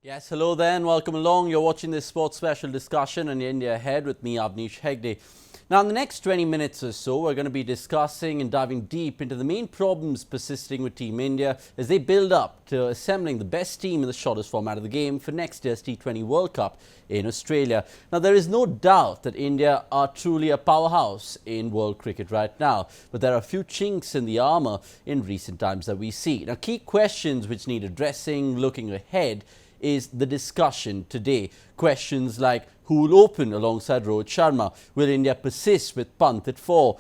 Yes, hello there and welcome along. You're watching this sports special discussion on India Ahead with me, Avanish Hegde. Now, in the next 20 minutes or so, we're going to be discussing and diving deep into the main problems persisting with Team India as they build up to assembling the best team in the shortest format of the game for next year's T20 World Cup in Australia. Now, there is no doubt that India are truly a powerhouse in world cricket right now, but there are a few chinks in the armour in recent times that we see. Now, key questions which need addressing looking ahead is the discussion today. Questions like who will open alongside Rohit Sharma? Will India persist with Pant at 4?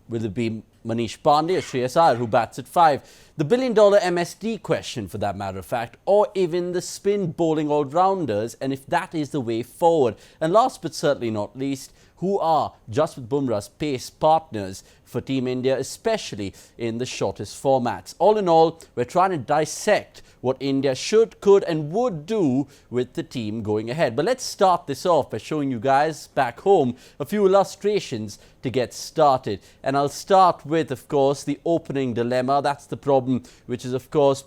Will it be Manish Pandey or Shreyas Iyer who bats at 5? The billion-dollar MSD question, for that matter of fact, or even the spin bowling all-rounders, and if that is the way forward. And last but certainly not least, who are Jasprit Bumrah's pace partners for Team India, especially in the shortest formats. All in all, we're trying to dissect what India should, could and would do with the team going ahead. But let's start this off by showing you guys back home a few illustrations to get started. And I'll start with, of course, the opening dilemma. That's the problem, which is, of course,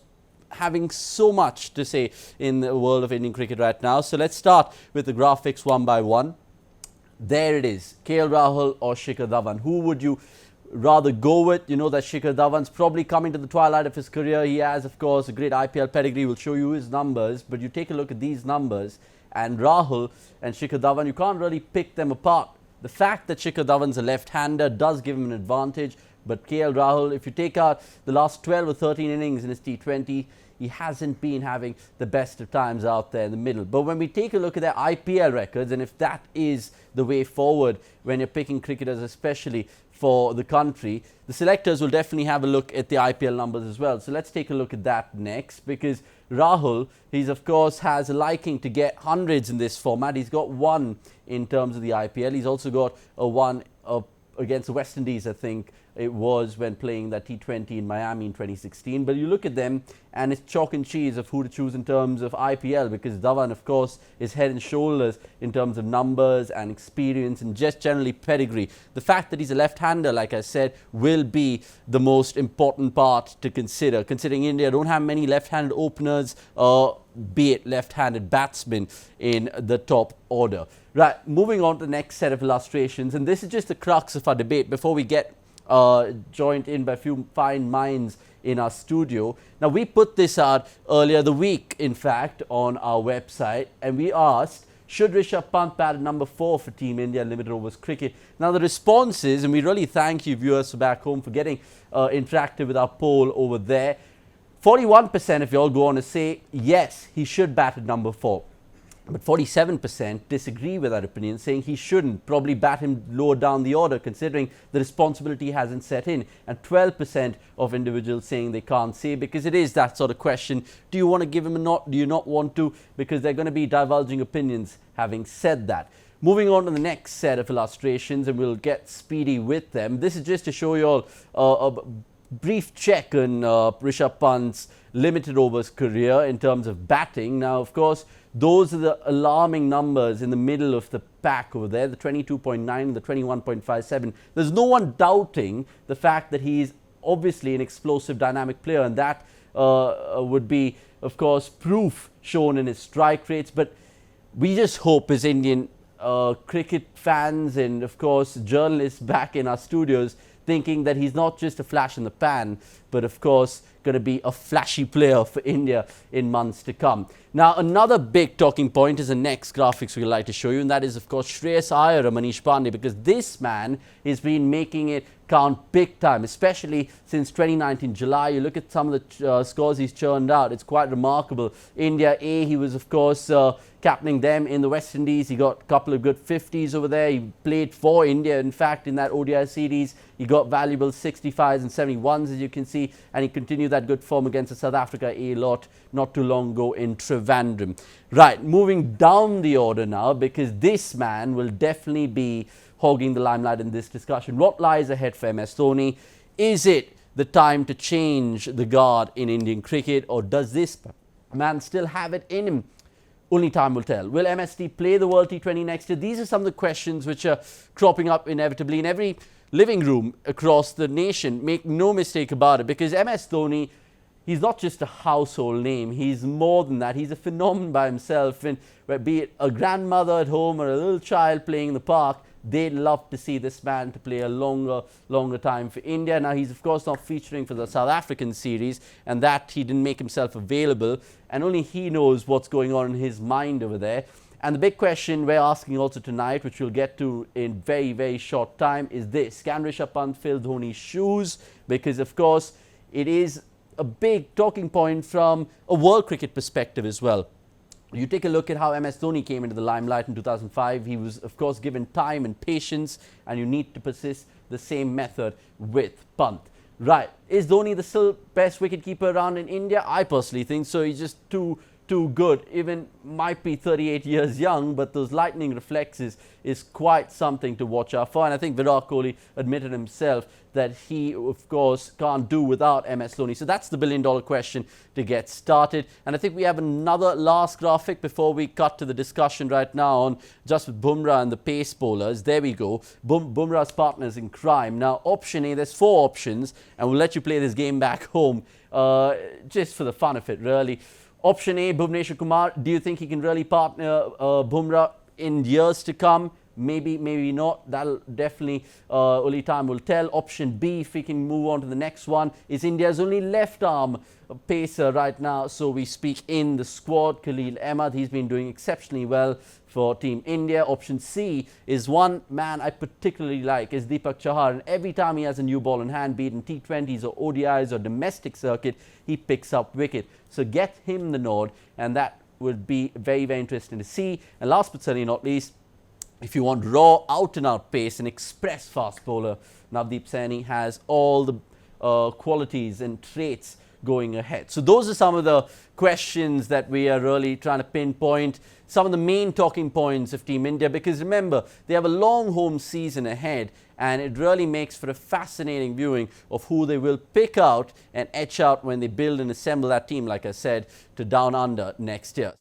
having so much to say in the world of Indian cricket right now. So let's start with the graphics one by one. There it is, KL Rahul or Shikhar Dhawan. Who would you rather go with? You know that Shikhar Dhawan's probably coming to the twilight of his career. He has, of course, a great IPL pedigree. We'll show you his numbers, but you take a look at these numbers and Rahul and Shikhar Dhawan, you can't really pick them apart. The fact that Shikhar Dhawan's a left-hander does give him an advantage, but KL Rahul, if you take out the last 12 or 13 innings in his T20, he hasn't been having the best of times out there in the middle. But when we take a look at their IPL records, and if that is the way forward when you're picking cricketers, especially for the country, the selectors will definitely have a look at the IPL numbers as well. So let's take a look at that next, because Rahul, he's of course has a liking to get hundreds in this format. He's got one in terms of the IPL. He's also got a one against the West Indies, I think it was, when playing that T20 in Miami in 2016. But you look at them and it's chalk and cheese of who to choose in terms of IPL, because Dhawan, of course, is head and shoulders in terms of numbers and experience and just generally pedigree. The fact that he's a left-hander, like I said, will be the most important part to consider, considering India don't have many left-handed openers, be it left-handed batsmen in the top order. Right, moving on to the next set of illustrations, and this is just the crux of our debate before we get joined in by a few fine minds in our studio. Now, we put this out earlier the week, in fact, on our website, and we asked, should Rishabh Pant bat at number 4 for Team India limited overs cricket? Now, the response is, and we really thank you viewers back home for getting interactive with our poll over there, 41% of you all go on to say, yes, he should bat at number 4. But 47% disagree with that opinion, saying he shouldn't, probably bat him lower down the order, considering the responsibility hasn't set in. And 12% of individuals saying they can't say, because it is that sort of question. Do you want to give him a not? Do you not want to? Because they're going to be divulging opinions having said that. Moving on to the next set of illustrations, and we'll get speedy with them. This is just to show you all a brief check on Rishabh Pant's limited overs career in terms of batting. Now, of course, those are the alarming numbers in the middle of the pack over there, the 22.9 and the 21.57. There's no one doubting the fact that he is obviously an explosive, dynamic player, and that would be, of course, proof shown in his strike rates. But we just hope as Indian cricket fans and, of course, journalists back in our studios thinking that he's not just a flash in the pan, but of course going to be a flashy player for India in months to come. Now, another big talking point is the next graphics we'd like to show you, and that is, of course, Shreyas Iyer or Manish Pandey, because this man has been making it count big time, especially since 2019 July. You look at some of the scores he's churned out, it's quite remarkable. India A, he was, of course, captaining them in the West Indies. He got a couple of good 50s over there. He played for India, in fact, in that ODI series. He got valuable 65s and 71s, as you can see, and he continued that good form against the South Africa A lot not too long ago in Trivandrum. Right, moving down the order now, because this man will definitely be hogging the limelight in this discussion. What lies ahead for MS Dhoni? Is it the time to change the guard in Indian cricket, or does this man still have it in him? Only time will tell. Will MSD play the World T20 next year? These are some of the questions which are cropping up inevitably in every living room across the nation. Make no mistake about it, because MS Dhoni, he's not just a household name. He's more than that. He's a phenomenon by himself. And be it a grandmother at home or a little child playing in the park, they'd love to see this man to play a longer time for India. Now, he's of course not featuring for the South African series, and that he didn't make himself available, and only he knows what's going on in his mind over there. And the big question we're asking also tonight, which we'll get to in very short time, is this: can Rishabh Pant fill Dhoni's shoes? Because of course it is a big talking point from a world cricket perspective as well. You take a look at how MS Dhoni came into the limelight in 2005. He was of course given time and patience, and you need to persist the same method with Pant. Right, is Dhoni the still best wicketkeeper around in India? I personally think so. He's just too good. Even might be 38 years young, but those lightning reflexes is quite something to watch out for. And I think Virat Kohli admitted himself that he of course can't do without MS Dhoni. So that's the billion-dollar question to get started. And I think we have another last graphic before we cut to the discussion right now on just with Bumrah and the pace bowlers. There we go. Bumrah's partners in crime. Now, option A, there's 4 options, and we'll let you play this game back home just for the fun of it, really. Option A, Bhuvneshwar Kumar. Do you think he can really partner Bumrah in years to come? Maybe, maybe not. That'll definitely only time will tell. Option B, if we can move on to the next one, is India's only left arm pacer right now, so we speak, in the squad, Khalil Ahmed. He's been doing exceptionally well for Team India. Option C is one man I particularly like, is Deepak Chahar. And every time he has a new ball in hand, be it in T20s or ODIs or domestic circuit, he picks up wicket. So get him the nod, and that would be very interesting to see. And last but certainly not least, if you want raw, out-and-out pace, an express fast bowler, Navdeep Saini has all the qualities and traits going ahead. So those are some of the questions that we are really trying to pinpoint, some of the main talking points of Team India, because remember, they have a long home season ahead, and it really makes for a fascinating viewing of who they will pick out and etch out when they build and assemble that team, like I said, to down under next year.